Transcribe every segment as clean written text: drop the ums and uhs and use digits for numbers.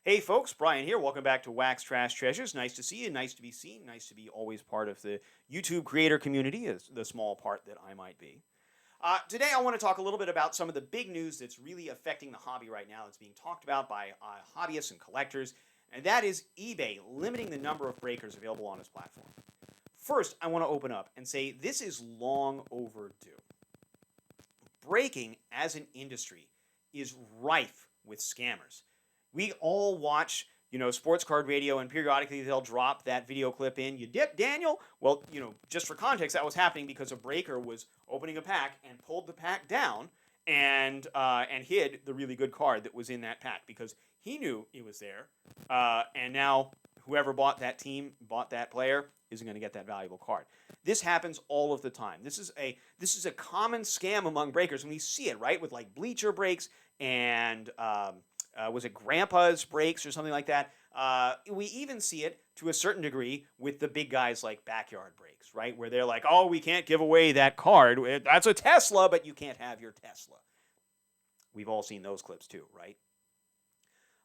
Hey folks, Brian here. Welcome back to Wax Trash Treasures. Nice to see you. Nice to be seen. Nice to be always part of the YouTube creator community, as the small part that I might be. Today I want to talk a little bit about some of the big news that's really affecting the hobby right now. That's being talked about by hobbyists and collectors, and that is eBay limiting the number of breakers available on its platform. First, I want to open up and say this is long overdue. Breaking as an industry is rife with scammers. We all watch, sports card radio, and periodically they'll drop that video clip in. You dip, Daniel? Well, just for context, that was happening because a breaker was opening a pack and pulled the pack down and hid the really good card that was in that pack because he knew it was there. And now whoever bought that player, isn't going to get that valuable card. This happens all of the time. This is a common scam among breakers, and we see it, right, with like bleacher breaks and was it Grandpa's breaks or something like that? We even see it to a certain degree with the big guys like backyard breaks, right? Where they're like, oh, we can't give away that card. That's a Tesla, but you can't have your Tesla. We've all seen those clips too, right?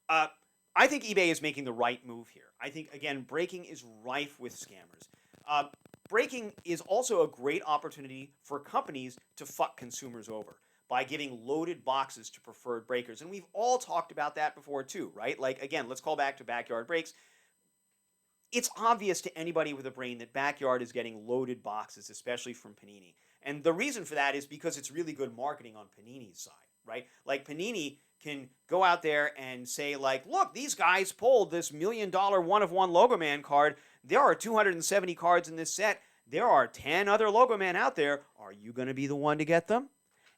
I think eBay is making the right move here. I think, again, breaking is rife with scammers. Breaking is also a great opportunity for companies to fuck consumers over by giving loaded boxes to preferred breakers. And we've all talked about that before too, right? Like, again, let's call back to backyard breaks. It's obvious to anybody with a brain that Backyard is getting loaded boxes, especially from Panini. And the reason for that is because it's really good marketing on Panini's side, right? Like Panini can go out there and say, like, look, these guys pulled this $1 million one-of-one Logo Man card. There are 270 cards in this set. There are 10 other Logo Man out there. Are you going to be the one to get them?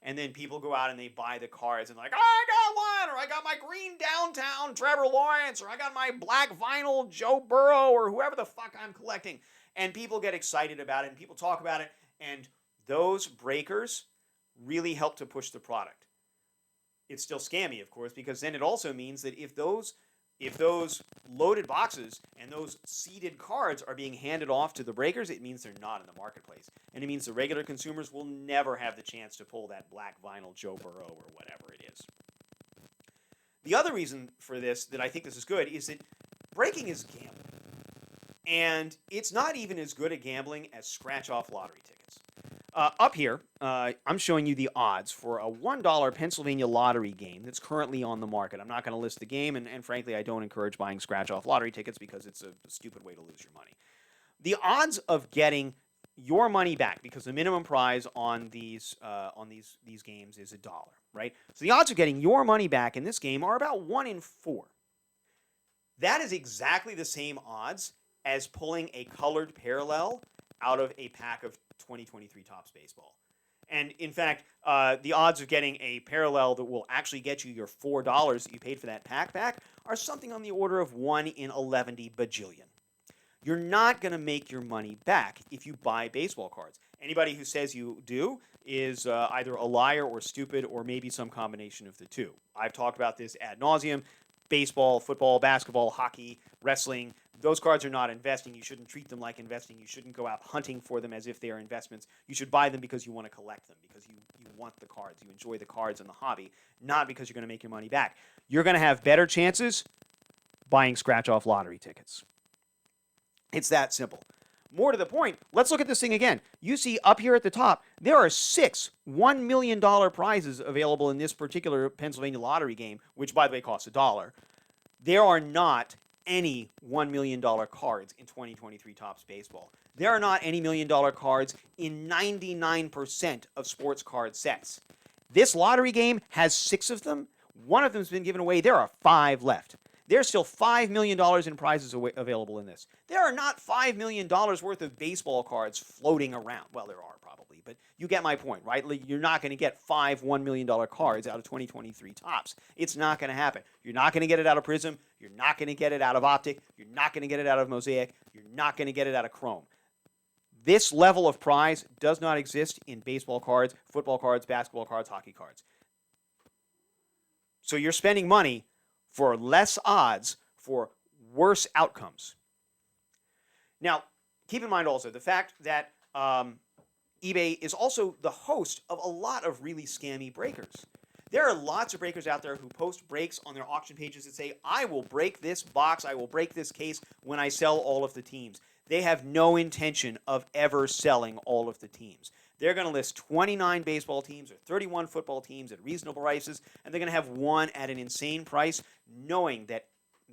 And then people go out and they buy the cards and like, oh, I got one, or I got my green downtown Trevor Lawrence, or I got my black vinyl Joe Burrow, or whoever the fuck I'm collecting. And people get excited about it and people talk about it. And those breakers really help to push the product. It's still scammy, of course, because then it also means that if those loaded boxes and those seeded cards are being handed off to the breakers, it means they're not in the marketplace. And it means the regular consumers will never have the chance to pull that black vinyl Joe Burrow or whatever it is. The other reason for this, that I think this is good, is that breaking is gambling. And it's not even as good at gambling as scratch-off lottery tickets. Up here, I'm showing you the odds for a $1 Pennsylvania lottery game that's currently on the market. I'm not going to list the game, and frankly, I don't encourage buying scratch-off lottery tickets because it's a stupid way to lose your money. The odds of getting your money back, because the minimum prize on these games is $1, right? So the odds of getting your money back in this game are about 1 in 4. That is exactly the same odds as pulling a colored parallel out of a pack of 2023 Topps Baseball. And in fact, the odds of getting a parallel that will actually get you your $4 that you paid for that pack back are something on the order of 1 in 11 bajillion. You're not going to make your money back if you buy baseball cards. Anybody who says you do is either a liar or stupid or maybe some combination of the two. I've talked about this ad nauseum. Baseball, football, basketball, hockey, wrestling, those cards are not investing. You shouldn't treat them like investing. You shouldn't go out hunting for them as if they are investments. You should buy them because you want to collect them, because you want the cards. You enjoy the cards and the hobby, not because you're going to make your money back. You're going to have better chances buying scratch-off lottery tickets. It's that simple. More to the point, let's look at this thing again. You see up here at the top, there are 6 $1 million prizes available in this particular Pennsylvania lottery game, which, by the way, costs $1. There are not any $1 million cards in 2023 Topps Baseball. There are not any $1 million cards in 99% of sports card sets. This lottery game has 6 of them. One of them has been given away. There are 5 left. There's still $5 million in prizes available in this. There are not $5 million worth of baseball cards floating around. Well, there are probably, but you get my point, right? You're not going to get 5 $1 million cards out of 2023 Topps. It's not going to happen. You're not going to get it out of Prism. You're not going to get it out of Optic. You're not going to get it out of Mosaic. You're not going to get it out of Chrome. This level of prize does not exist in baseball cards, football cards, basketball cards, hockey cards. So you're spending money for less odds, for worse outcomes. Now, keep in mind also the fact that eBay is also the host of a lot of really scammy breakers. There are lots of breakers out there who post breaks on their auction pages that say, I will break this box, I will break this case when I sell all of the teams. They have no intention of ever selling all of the teams. They're going to list 29 baseball teams or 31 football teams at reasonable prices, and they're going to have one at an insane price, knowing that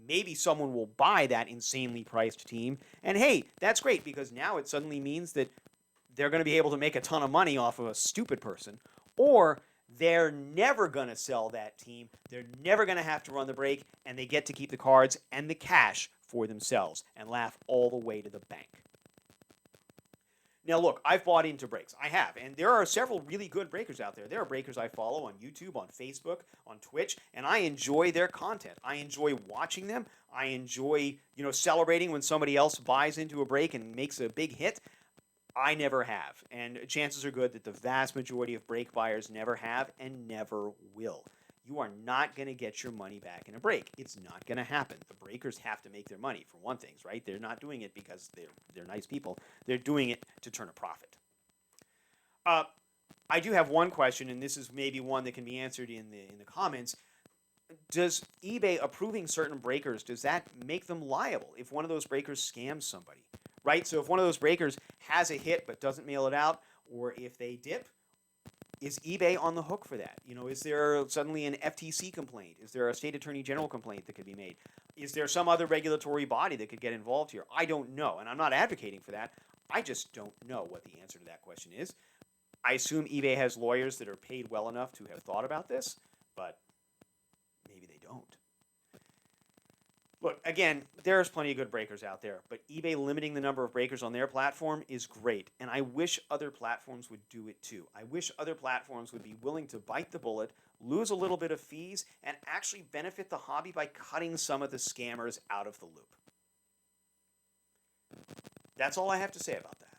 maybe someone will buy that insanely priced team. And hey, that's great, because now it suddenly means that they're going to be able to make a ton of money off of a stupid person, or they're never going to sell that team. They're never going to have to run the break, and they get to keep the cards and the cash for themselves and laugh all the way to the bank. Now, look, I've bought into breaks. I have. And there are several really good breakers out there. There are breakers I follow on YouTube, on Facebook, on Twitch, and I enjoy their content. I enjoy watching them. I enjoy, celebrating when somebody else buys into a break and makes a big hit. I never have. And chances are good that the vast majority of break buyers never have and never will. You are not going to get your money back in a break. It's not going to happen. The breakers have to make their money, for one thing, right? They're not doing it because they're nice people. They're doing it to turn a profit. I do have one question, and this is maybe one that can be answered in the comments. Does eBay approving certain breakers, does that make them liable if one of those breakers scams somebody? Right? So if one of those breakers has a hit but doesn't mail it out, or if they dip, is eBay on the hook for that? Is there suddenly an FTC complaint? Is there a state attorney general complaint that could be made? Is there some other regulatory body that could get involved here? I don't know, and I'm not advocating for that. I just don't know what the answer to that question is. I assume eBay has lawyers that are paid well enough to have thought about this, but maybe they don't. Look, again, there's plenty of good breakers out there, but eBay limiting the number of breakers on their platform is great, and I wish other platforms would do it too. I wish other platforms would be willing to bite the bullet, lose a little bit of fees, and actually benefit the hobby by cutting some of the scammers out of the loop. That's all I have to say about that.